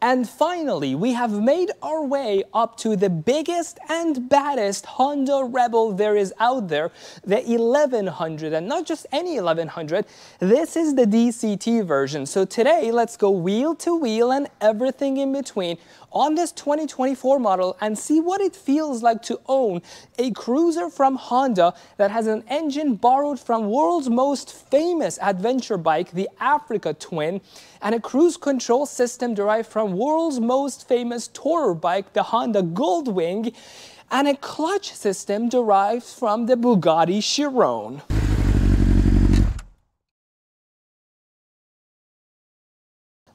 And finally, we have made our way up to the biggest and baddest Honda Rebel there is out there, the 1100. And not just any 1100, this is the DCT version. So today, let's go wheel to wheel and everything in between on this 2024 model and see what it feels like to own a cruiser from Honda that has an engine borrowed from world's most famous adventure bike, the Africa Twin, and a cruise control system derived from world's most famous tourer bike, the Honda Goldwing, and a clutch system derived from the Bugatti Chiron.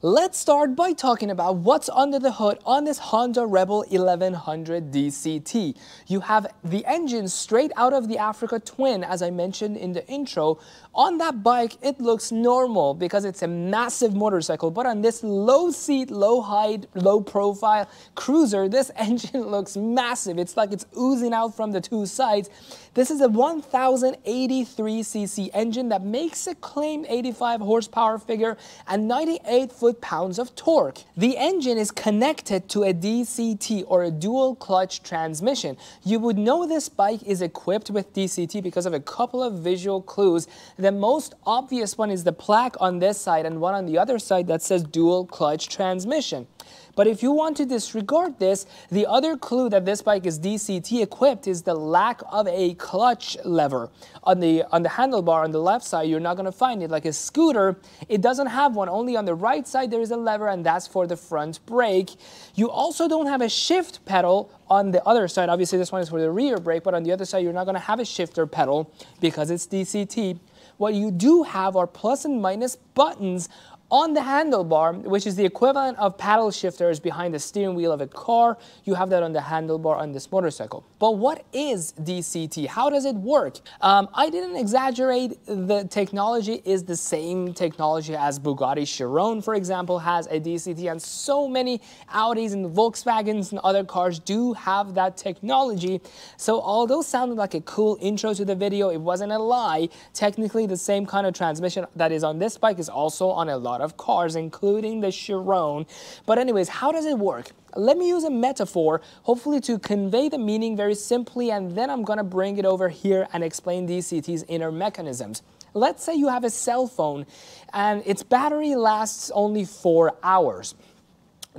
Let's start by talking about what's under the hood on this Honda Rebel 1100 DCT. You have the engine straight out of the Africa Twin, as I mentioned in the intro. On that bike, it looks normal because it's a massive motorcycle, but on this low seat, low height, low profile cruiser, this engine looks massive. It's like it's oozing out from the two sides. This is a 1083cc engine that makes a claimed 85 horsepower figure and 98 foot-pounds of torque. The engine is connected to a DCT, or a dual clutch transmission. You would know this bike is equipped with DCT because of a couple of visual clues. The most obvious one is the plaque on this side and one on the other side that says dual clutch transmission. But if you want to disregard this, the other clue that this bike is DCT equipped is the lack of a clutch lever. On the handlebar on the left side, you're not going to find it. Like a scooter, it doesn't have one. Only on the right side there is a lever, and that's for the front brake. You also don't have a shift pedal on the other side. Obviously this one is for the rear brake, but on the other side you're not going to have a shifter pedal because it's DCT. What you do have are plus and minus buttons on the handlebar, which is the equivalent of paddle shifters behind the steering wheel of a car. You have that on the handlebar on this motorcycle. But what is DCT? How does it work? I didn't exaggerate. The technology is the same technology as Bugatti Chiron, for example, has a DCT, and so many Audis and Volkswagens and other cars do have that technology. So although it sounded like a cool intro to the video, it wasn't a lie. Technically, the same kind of transmission that is on this bike is also on a lot of cars, including the Chiron. But anyways, how does it work? Let me use a metaphor, hopefully to convey the meaning very simply, and then I'm gonna bring it over here and explain DCT's inner mechanisms. Let's say you have a cell phone and its battery lasts only 4 hours.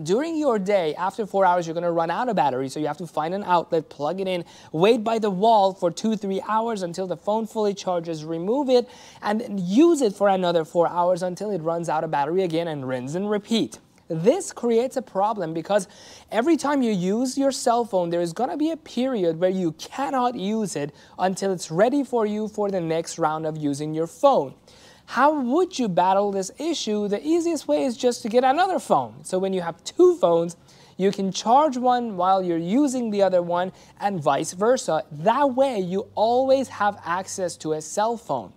During your day, after 4 hours, you're going to run out of battery, so you have to find an outlet, plug it in, wait by the wall for 2-3 hours until the phone fully charges, remove it, and then use it for another 4 hours until it runs out of battery again, and rinse and repeat. This creates a problem because every time you use your cell phone, there is going to be a period where you cannot use it until it's ready for you for the next round of using your phone. How would you battle this issue? The easiest way is just to get another phone. So when you have two phones, you can charge one while you're using the other one, and vice versa. That way you always have access to a cell phone.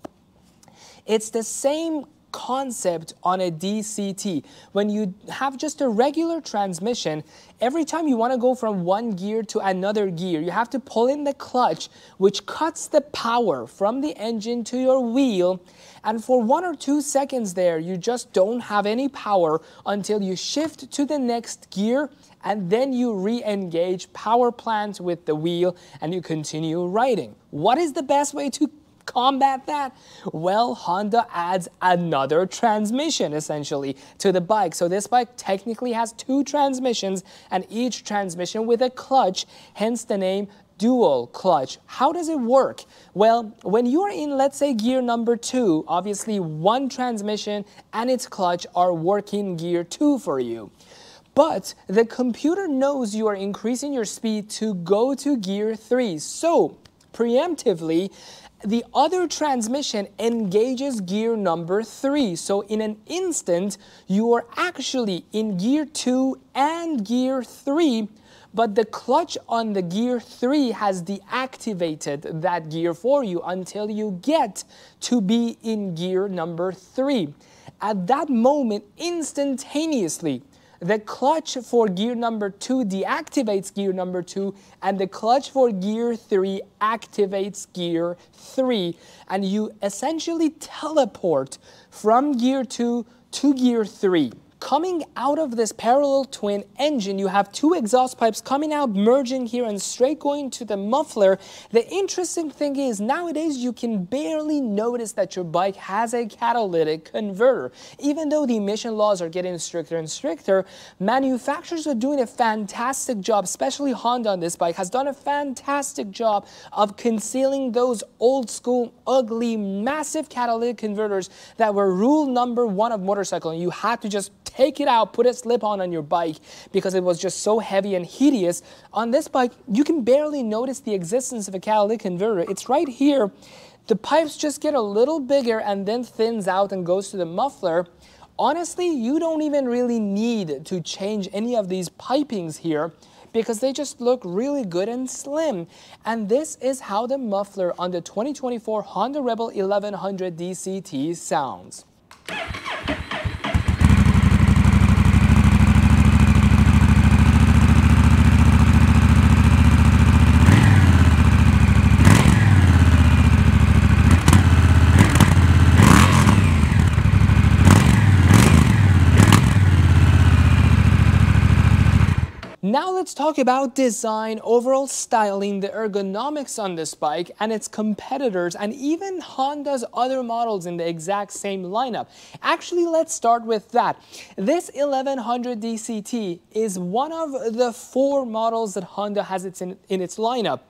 It's the same concept on a DCT. When you have just a regular transmission, every time you want to go from one gear to another gear, you have to pull in the clutch, which cuts the power from the engine to your wheel. And for 1 or 2 seconds there, you just don't have any power until you shift to the next gear, and then you re-engage power plant with the wheel and you continue riding. What is the best way to combat that? Well, Honda adds another transmission essentially to the bike. So this bike technically has 2 transmissions, and each transmission with a clutch, hence the name dual clutch. How does it work? Well, when you're in, let's say, gear number 2, obviously one transmission and its clutch are working gear 2 for you. But the computer knows you are increasing your speed to go to gear 3. So preemptively, the other transmission engages gear number 3. So in an instant, you are actually in gear 2 and gear 3, but the clutch on the gear 3 has deactivated that gear for you until you get to be in gear number 3. At that moment, instantaneously, the clutch for gear number 2 deactivates gear number 2, and the clutch for gear 3 activates gear 3, and you essentially teleport from gear 2 to gear 3. Coming out of this parallel twin engine, you have two exhaust pipes coming out, merging here and straight going to the muffler. The interesting thing is nowadays you can barely notice that your bike has a catalytic converter. Even though the emission laws are getting stricter and stricter, manufacturers are doing a fantastic job, especially Honda on this bike has done a fantastic job of concealing those old school, ugly, massive catalytic converters that were rule number one of motorcycle, and you had to just take it out, put a slip-on your bike because it was just so heavy and hideous. On this bike, you can barely notice the existence of a catalytic converter. It's right here. The pipes just get a little bigger and then thins out and goes to the muffler. Honestly, you don't even really need to change any of these pipings here because they just look really good and slim. And this is how the muffler on the 2024 Honda Rebel 1100 DCT sounds. Now let's talk about design, overall styling, the ergonomics on this bike and its competitors and even Honda's other models in the exact same lineup. Actually, let's start with that. This 1100 DCT is one of the 4 models that Honda has in its lineup.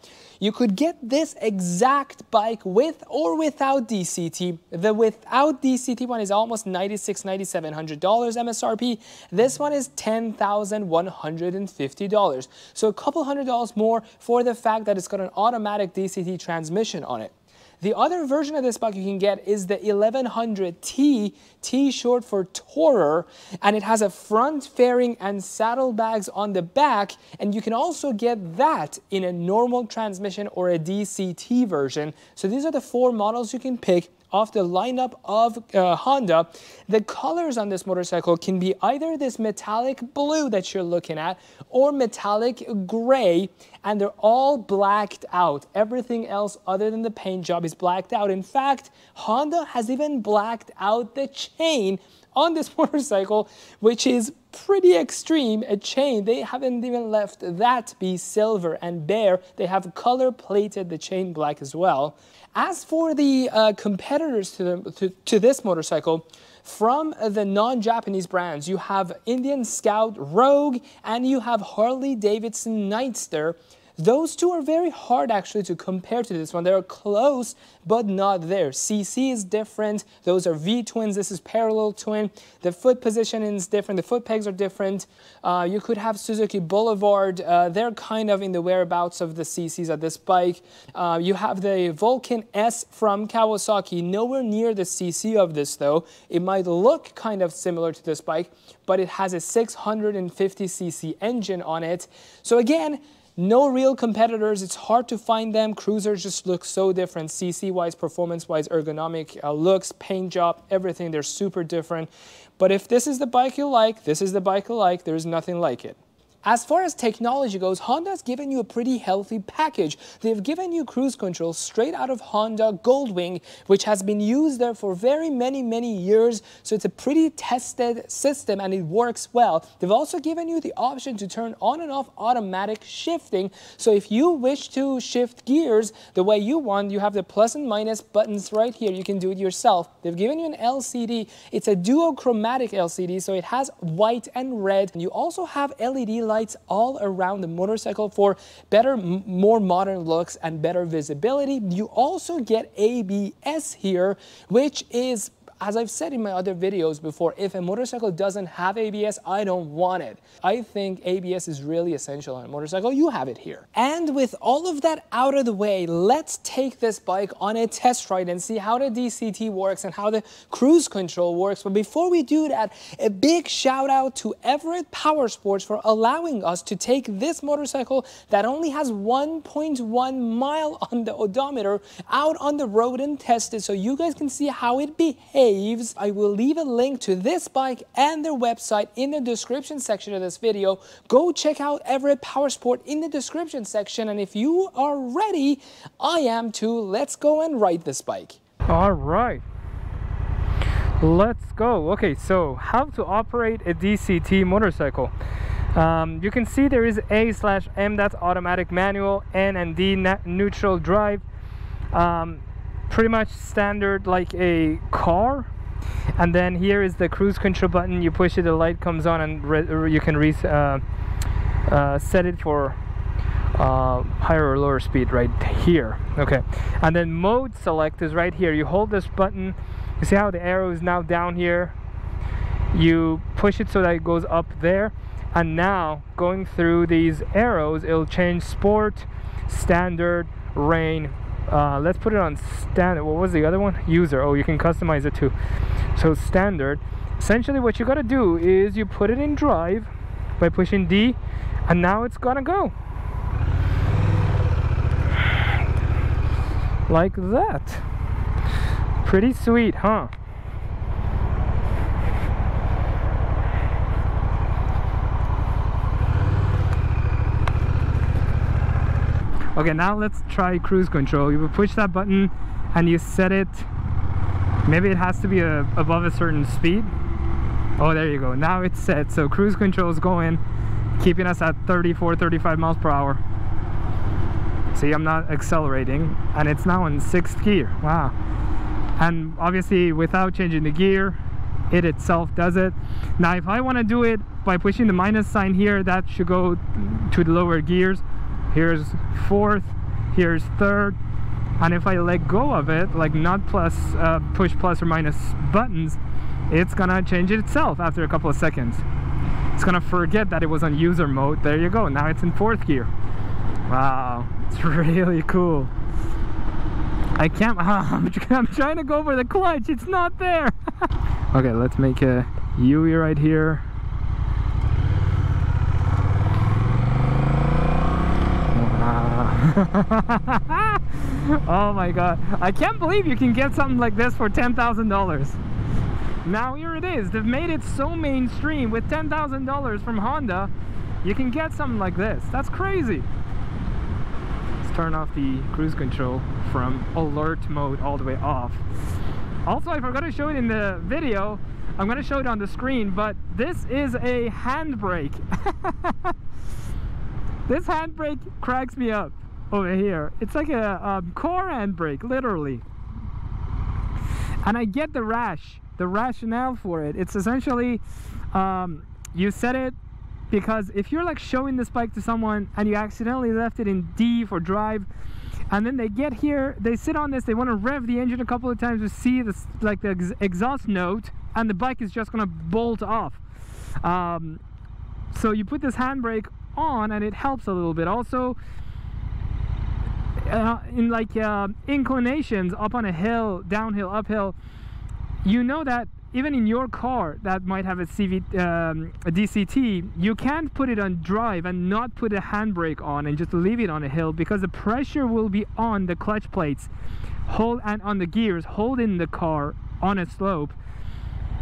You could get this exact bike with or without DCT. The without DCT one is almost $9,700 MSRP. This one is $10,150. So a couple $100 more for the fact that it's got an automatic DCT transmission on it. The other version of this bike you can get is the 1100T, T short for Tourer, and it has a front fairing and saddlebags on the back, and you can also get that in a normal transmission or a DCT version. So these are the 4 models you can pick off the lineup of Honda. The colors on this motorcycle can be either this metallic blue that you're looking at or metallic gray, and they're all blacked out. Everything else other than the paint job is blacked out. In fact, Honda has even blacked out the chain on this motorcycle, which is pretty extreme. A chain, they haven't even left that be silver and bare. They have color plated the chain black as well. As for the competitors to this motorcycle, from the non-Japanese brands, you have Indian Scout Rogue and you have Harley Davidson Nightster. Those two are very hard actually to compare to this one. They're close, but not there. CC is different. Those are V-twins. This is parallel twin. The foot positioning is different. The foot pegs are different. You could have Suzuki Boulevard. They're kind of in the whereabouts of the CCs of this bike. You have the Vulcan S from Kawasaki. Nowhere near the CC of this though. It might look kind of similar to this bike, but it has a 650cc engine on it. So again, no real competitors. It's hard to find them. Cruisers just look so different. CC-wise, performance-wise, ergonomic, looks, paint job, everything. They're super different. But if this is the bike you like, this is the bike you like, there's nothing like it. As far as technology goes, Honda's given you a pretty healthy package. They've given you cruise control straight out of Honda Goldwing, which has been used there for very many years. So it's a pretty tested system and it works well. They've also given you the option to turn on and off automatic shifting. So if you wish to shift gears the way you want, you have the plus and minus buttons right here. You can do it yourself. They've given you an LCD. It's a duochromatic LCD, so it has white and red. And you also have LED lights all around the motorcycle for better, more modern looks and better visibility. You also get ABS here, which is, as I've said in my other videos before, if a motorcycle doesn't have ABS, I don't want it. I think ABS is really essential on a motorcycle. You have it here. And with all of that out of the way, let's take this bike on a test ride and see how the DCT works and how the cruise control works. But before we do that, a big shout out to Everett Powersports for allowing us to take this motorcycle that only has 1.1 mile on the odometer out on the road and test it so you guys can see how it behaves. I will leave a link to this bike and their website in the description section of this video. Go check out Everett Powersport in the description section, and if you are ready, I am too. Let's go and ride this bike. All right. Let's go. Okay, so how to operate a DCT motorcycle. You can see there is A/M, that's automatic manual, N and D neutral drive. Pretty much standard like a car. And then here is the cruise control button. You push it, the light comes on, and you can set it for higher or lower speed right here. Okay, and then mode select is right here. You hold this button, you see how the arrow is now down here, you push it so that it goes up there, and now going through these arrows it'll change sport, standard, rain. Let's put it on standard. What was the other one? User. Oh, you can customize it too. So standard, essentially what you got to do is you put it in drive by pushing D, and now it's gonna go like that. Pretty sweet, huh? Okay, now let's try cruise control. You will push that button and you set it. Maybe it has to be above a certain speed. Oh, there you go. Now it's set. So cruise control is going, keeping us at 34, 35 miles per hour. See, I'm not accelerating, and it's now in 6th gear. Wow. And obviously without changing the gear, it itself does it. Now if I want to do it by pushing the minus sign here, that should go to the lower gears. Here's 4th, here's 3rd, and if I let go of it, like not push plus or minus buttons, it's gonna change it itself after a couple of seconds. It's gonna forget that it was on user mode. There you go, now it's in 4th gear. Wow, it's really cool. I can't, I'm trying to go for the clutch, it's not there. Okay, let's make a UE right here. Oh my god, I can't believe you can get something like this for $10,000. Now here it is, they've made it so mainstream. With $10,000 from Honda, you can get something like this. That's crazy. Let's turn off the cruise control from alert mode all the way off. Also, I forgot to show it in the video. I'm going to show it on the screen, but this is a handbrake. This handbrake cracks me up over here. It's like a car handbrake, literally. And I get the rationale for it. It's essentially, you set it because if you're like showing this bike to someone and you accidentally left it in D for drive, and then they get here, they sit on this, they want to rev the engine a couple of times to see this, like the exhaust note, and the bike is just gonna bolt off. So you put this handbrake on and it helps a little bit. Also, in like inclinations up on a hill, downhill, uphill, you know that even in your car that might have a DCT, you can't put it on drive and not put a handbrake on and just leave it on a hill, because the pressure will be on the clutch plates and on the gears holding the car on a slope.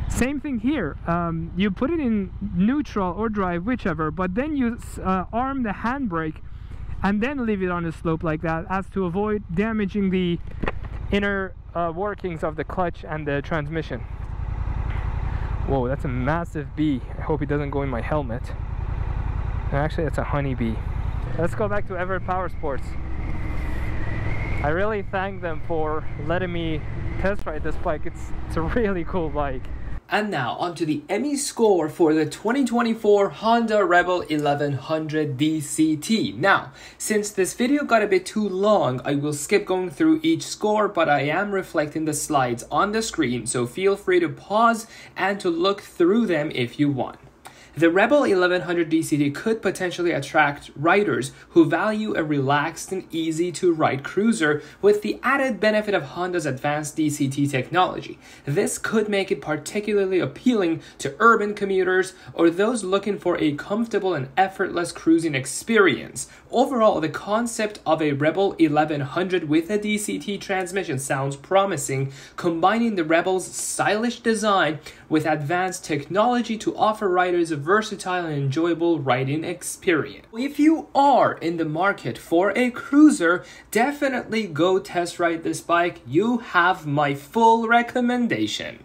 Same thing here. You put it in neutral or drive, whichever, but then you arm the handbrake and then leave it on a slope like that, as to avoid damaging the inner workings of the clutch and the transmission. Whoa, that's a massive bee. I hope it doesn't go in my helmet. Actually, it's a honeybee. Let's go back to Everett Powersports. I really thank them for letting me test ride this bike. It's a really cool bike. And now onto the ME score for the 2024 Honda Rebel 1100 DCT. Now, since this video got a bit too long, I will skip going through each score, but I am reflecting the slides on the screen, so feel free to pause and to look through them if you want. The Rebel 1100 DCT could potentially attract riders who value a relaxed and easy-to-ride cruiser with the added benefit of Honda's advanced DCT technology. This could make it particularly appealing to urban commuters or those looking for a comfortable and effortless cruising experience. Overall, the concept of a Rebel 1100 with a DCT transmission sounds promising, combining the Rebel's stylish design with advanced technology to offer riders a versatile and enjoyable riding experience. If you are in the market for a cruiser, definitely go test ride this bike. You have my full recommendation.